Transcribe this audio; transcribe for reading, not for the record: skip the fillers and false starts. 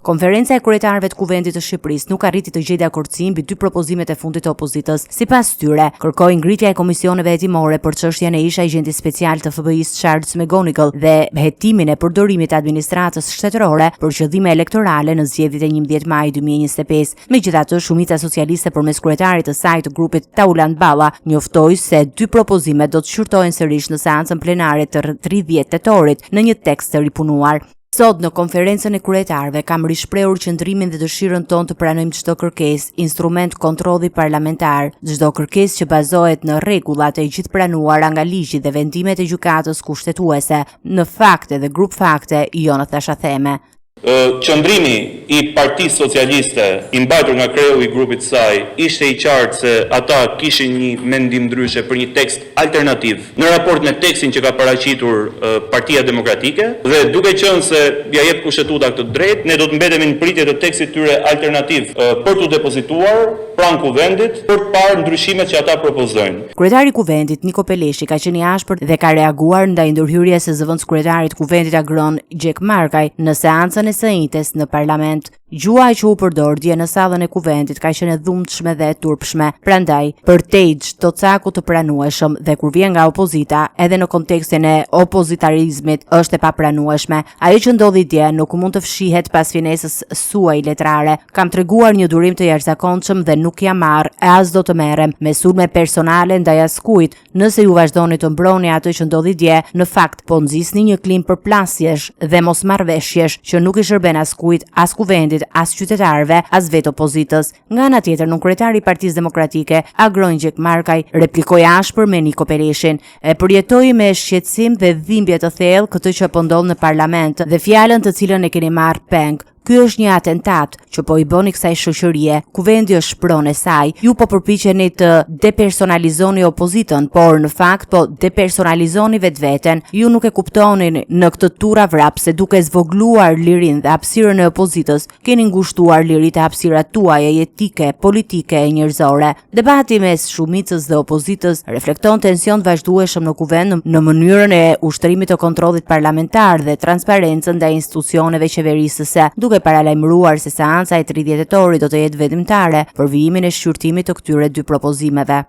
Konferenca e kryetarëve të Kuvendit të Shqipërisë nuk arriti të gjejë dakordsi mbi dy propozimet e fundit të opozitës. Sipas tyre, kërkoi ngritja e komisioneve hetimore për çështjen e ish agjenti special të FBI-s Charles McGonigal dhe hetimin e përdorimit të administratës shtetërore për qëllime elektorale në zgjedhjet e 11 maj 2025. Megjithatë, shumica socialiste përmes kryetarit të saj të grupit Tauland Balla njoftoi se dy propozimet do të shqyrtohen sërish në seancën plenare të 30 tetorit në një tekst të ripunuar. Sot në konferencën e kryetarëve kam rishprehur qëndrimin dhe dëshirën tonë të pranojmë çdo kërkesë, instrument kontrolli parlamentar, çdo kërkesë që bazohet në rregullat e gjithpranuara nga ligji dhe vendimet e gjykatës kushtetuese, në fakte dhe grup fakte, jo në thashatheme. Qëndrimi i Partisë Socialiste i mbajtur nga kreu i grupit saj ishte i qartë se ata kishin një mendim ndryshe për një tekst alternativ në raport me tekstin që ka paraqitur Partia Demokratike dhe duke qenë se ja jep kushtetuta këtë drejt, ne do të mbetemi në pritje të tekstit tyre alternativ për të depozituar pranë Kuvendit për të parë ndryshimet që ata propozojnë. Kryetari i Kuvendit Niko Peleshi ka qenë i ashpër dhe ka reaguar ndaj ndërhyrjes së zëvendëskryetarit Kuvendit Agron Gjek Markaj në seancën e së njëjtës në parlament. Gjua që u përdor dje në sallën e Kuvendit ka qenë e dhumtshme dhe e turpshme. Prandaj, përtej çdo caku të pranueshëm dhe kur vjen nga opozita, edhe në kontekstin e opozitarizmit është e papranueshme. Ajo që ndodhi dje nuk mund të fshihet pas finesës suaj letrare. Kam treguar një durim të jashtëzakonshëm dhe nuk jam marr e as do të merrem me sulme personale ndaj askujt. Nëse ju vazhdoni të mbroni atë që ndodhi dje, në fakt po nxisni një klim përplasjesh dhe mosmarrveshjesh që nuk i shërben askujt, as Kuvendit, as qytetarëve, as vetë opozitës. Nga ana tjetër, nën kryetari i Partisë Demokratike, Agron Gjek Markaj, replikoi ashpër me Niko Peleshin. E përjetoi me shqetësim dhe dhimbje të thellë këtë që po ndodh në parlament dhe fjalën të cilën e keni marrë peng. Ky është një atentat që po i bëni kësaj shoqërie. Kuvendi është pronë e saj. Ju po përpiqeni të depersonalizoni opozitën, por në fakt po depersonalizoni vetveten. Ju nuk e kuptoni në këtë turra vrap se duke zvogluar lirinë dhe hapësirën e opozitës, keni ngushtuar liritë e hapësirat tuaja jetike, politike e njerëzore. Debati mes shumicës dhe opozitës reflekton tension të vazhdueshëm në Kuvend në mënyrën e ushtrimit të kontrollit parlamentar dhe transparencën ndaj institucioneve qeverisëse, duke paralajmëruar se seanca e 30 tetorit do të jetë vendimtare për vijimin e shqyrtimit të këtyre dy propozimeve.